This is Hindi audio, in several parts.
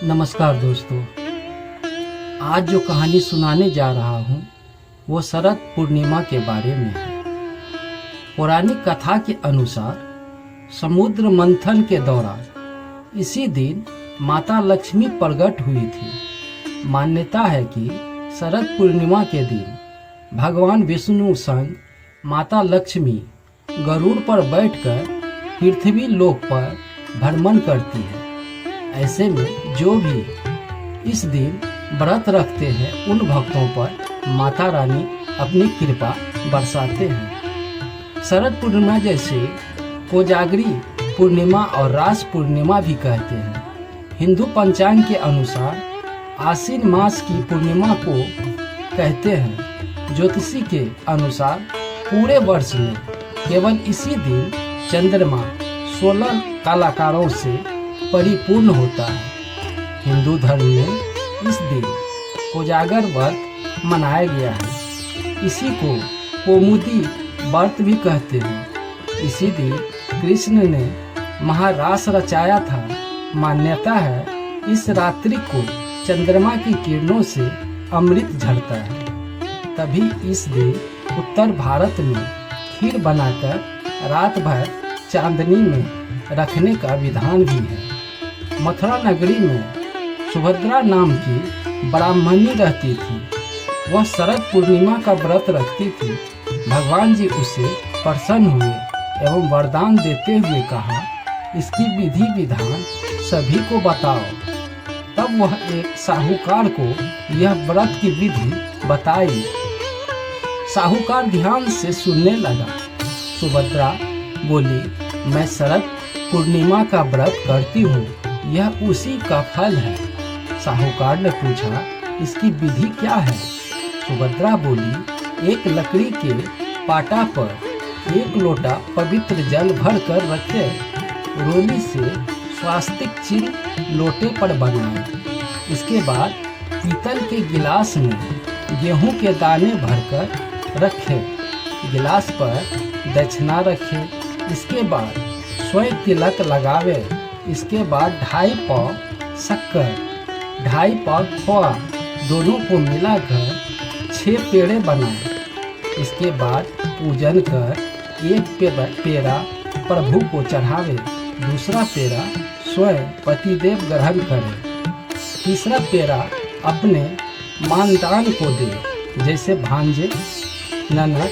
नमस्कार दोस्तों। आज जो कहानी सुनाने जा रहा हूँ वो शरद पूर्णिमा के बारे में है। पौराणिक कथा के अनुसार समुद्र मंथन के दौरान इसी दिन माता लक्ष्मी प्रकट हुई थी। मान्यता है कि शरद पूर्णिमा के दिन भगवान विष्णु संग माता लक्ष्मी गरुड़ पर बैठकर पृथ्वी लोक पर भ्रमण करती है। ऐसे में जो भी इस दिन व्रत रखते हैं उन भक्तों पर माता रानी अपनी कृपा बरसाते हैं। शरद पूर्णिमा जैसे कोजागरी पूर्णिमा और रास पूर्णिमा भी कहते हैं। हिंदू पंचांग के अनुसार आश्विन मास की पूर्णिमा को कहते हैं। ज्योतिषी के अनुसार पूरे वर्ष में केवल इसी दिन चंद्रमा 16 कलाकारों से परिपूर्ण होता है। हिंदू धर्म में इस दिन कोजागर व्रत मनाया गया है। इसी को कौमुदी व्रत भी कहते हैं। इसी दिन कृष्ण ने महारास रचाया था। मान्यता है इस रात्रि को चंद्रमा की किरणों से अमृत झरता है। तभी इस दिन उत्तर भारत में खीर बनाकर रात भर चांदनी में रखने का विधान भी है। मथुरा नगरी में सुभद्रा नाम की ब्राह्मणी रहती थी। वह शरद पूर्णिमा का व्रत रखती थी। भगवान जी उसे प्रसन्न हुए एवं वरदान देते हुए कहा, इसकी विधि विधान सभी को बताओ। तब वह एक साहूकार को यह व्रत की विधि बताई। साहूकार ध्यान से सुनने लगा। सुभद्रा बोली, मैं शरद पूर्णिमा का व्रत करती हूँ, यह उसी का फल है। साहूकार ने पूछा, इसकी विधि क्या है? सुभद्रा बोली, एक लकड़ी के पाटा पर 1 लोटा पवित्र जल भर कर रखे। रोली से स्वास्तिक चिन्ह लोटे पर बनाए। इसके बाद पीतल के गिलास में गेहूं के दाने भरकर रखे। गिलास पर दक्षिणा रखे। इसके बाद स्वयं तिलक लगावे। इसके बाद 2.5 पाव शक्कर 2.5 पाव खोआ दोनों को मिलाकर 6 पेड़े बनाए। इसके बाद पूजन कर एक पेड़ा प्रभु को चढ़ावे, दूसरा पेड़ा स्वयं पतिदेव ग्रहण करे, तीसरा पेड़ा अपने मानदान को दे, जैसे भांजे, ननद,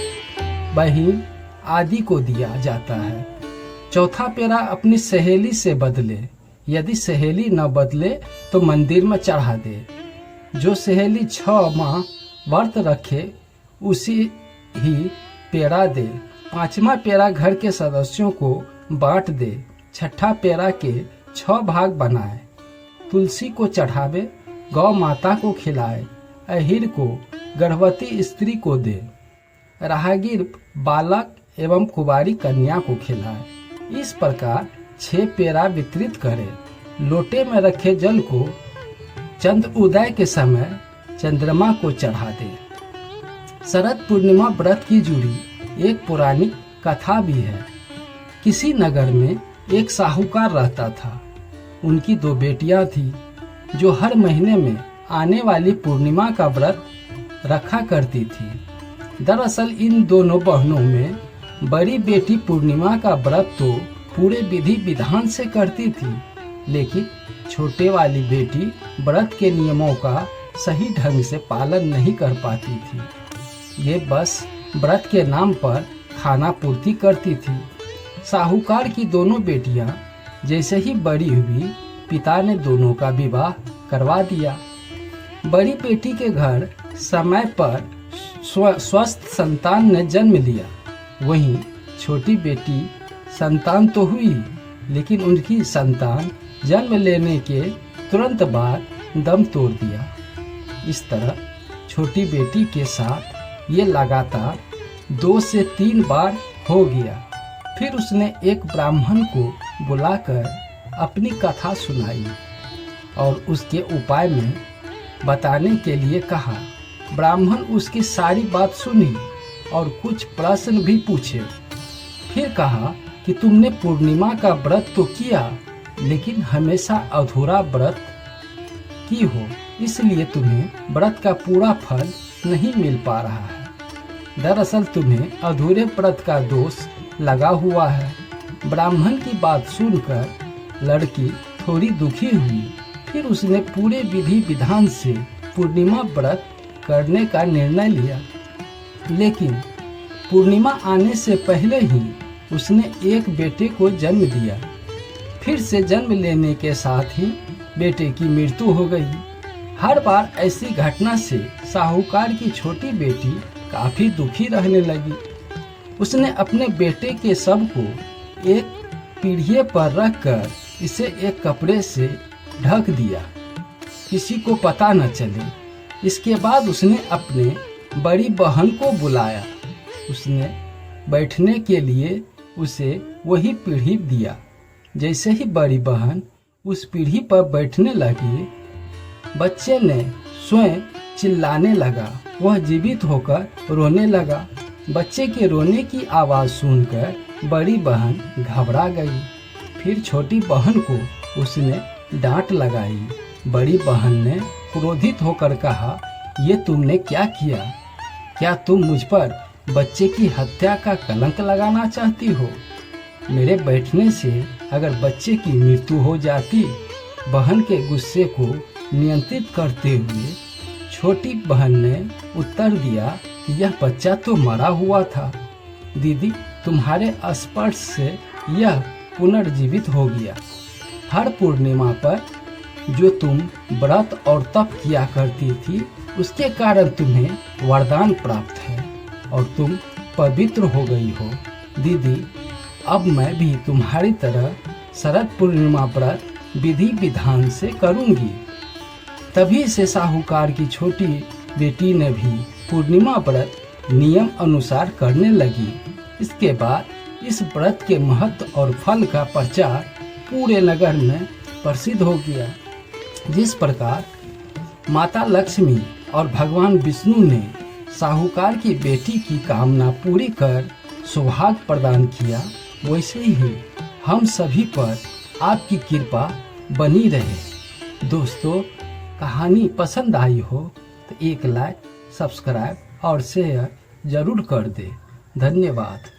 बहिन आदि को दिया जाता है। चौथा पेड़ा अपनी सहेली से बदले। यदि सहेली न बदले तो मंदिर में चढ़ा दे। जो सहेली 6 माह व्रत रखे उसी ही पेड़ा दे। 5वां पेड़ा घर के सदस्यों को बांट दे। 6ठा पेड़ा के 6 भाग बनाए। तुलसी को चढ़ावे, गौ माता को खिलाए, अहिर को गर्भवती स्त्री को दे, राहगीर बालक एवं कुंवारी कन्या को खिलाए। इस प्रकार 6 पेड़ा वितरित करे। लोटे में रखे जल को चंद्र उदय के समय चंद्रमा को चढ़ा दे। शरद पूर्णिमा व्रत की जुड़ी एक पौराणिक कथा भी है। किसी नगर में एक साहूकार रहता था। उनकी 2 बेटियां थी जो हर महीने में आने वाली पूर्णिमा का व्रत रखा करती थी। दरअसल इन दोनों बहनों में बड़ी बेटी पूर्णिमा का व्रत तो पूरे विधि विधान से करती थी, लेकिन छोटे वाली बेटी व्रत के नियमों का सही ढंग से पालन नहीं कर पाती थी। ये बस व्रत के नाम पर खाना पूर्ति करती थी। साहूकार की दोनों बेटियां जैसे ही बड़ी हुई, पिता ने दोनों का विवाह करवा दिया। बड़ी बेटी के घर समय पर स्वस्थ संतान ने जन्म लिया। वहीं छोटी बेटी संतान तो हुई, लेकिन उनकी संतान जन्म लेने के तुरंत बाद दम तोड़ दिया। इस तरह छोटी बेटी के साथ ये लगातार 2 से 3 बार हो गया। फिर उसने एक ब्राह्मण को बुलाकर अपनी कथा सुनाई और उसके उपाय में बताने के लिए कहा। ब्राह्मण उसकी सारी बात सुनी और कुछ प्रश्न भी पूछे। फिर कहा कि तुमने पूर्णिमा का व्रत तो किया, लेकिन हमेशा अधूरा व्रत की हो, इसलिए तुम्हें व्रत का पूरा फल नहीं मिल पा रहा है। दरअसल तुम्हें अधूरे व्रत का दोष लगा हुआ है। ब्राह्मण की बात सुनकर लड़की थोड़ी दुखी हुई। फिर उसने पूरे विधि विधान से पूर्णिमा व्रत करने का निर्णय लिया। लेकिन पूर्णिमा आने से पहले ही उसने एक बेटे को जन्म दिया। फिर से जन्म लेने के साथ ही बेटे की मृत्यु हो गई। हर बार ऐसी घटना से साहूकार की छोटी बेटी काफी दुखी रहने लगी। उसने अपने बेटे के शव को एक पीढ़े पर रखकर इसे एक कपड़े से ढक दिया, किसी को पता न चले। इसके बाद उसने अपने बड़ी बहन को बुलाया। उसने बैठने के लिए उसे वही पीढ़ी दिया। जैसे ही बड़ी बहन उस पीढ़ी पर बैठने लगी, बच्चे ने स्वयं चिल्लाने लगा। वह जीवित होकर रोने लगा। बच्चे के रोने की आवाज़ सुनकर बड़ी बहन घबरा गई। फिर छोटी बहन को उसने डांट लगाई। बड़ी बहन ने क्रोधित होकर कहा, ये तुमने क्या किया? क्या तुम मुझ पर बच्चे की हत्या का कलंक लगाना चाहती हो? मेरे बैठने से अगर बच्चे की मृत्यु हो जाती। बहन के गुस्से को नियंत्रित करते हुए छोटी बहन ने उत्तर दिया कि यह बच्चा तो मरा हुआ था दीदी, तुम्हारे स्पर्श से यह पुनर्जीवित हो गया। हर पूर्णिमा पर जो तुम व्रत और तप किया करती थी, उसके कारण तुम्हें वरदान प्राप्त है और तुम पवित्र हो गई हो। दीदी, अब मैं भी तुम्हारी तरह शरद पूर्णिमा व्रत विधि विधान से करूंगी। तभी से साहूकार की छोटी बेटी ने भी पूर्णिमा व्रत नियम अनुसार करने लगी। इसके बाद इस व्रत के महत्व और फल का प्रचार पूरे नगर में प्रसिद्ध हो गया। जिस प्रकार माता लक्ष्मी और भगवान विष्णु ने साहूकार की बेटी की कामना पूरी कर सौभाग्य प्रदान किया, वैसे ही हम सभी पर आपकी कृपा बनी रहे। दोस्तों, कहानी पसंद आई हो तो एक लाइक, सब्सक्राइब और शेयर जरूर कर दे। धन्यवाद।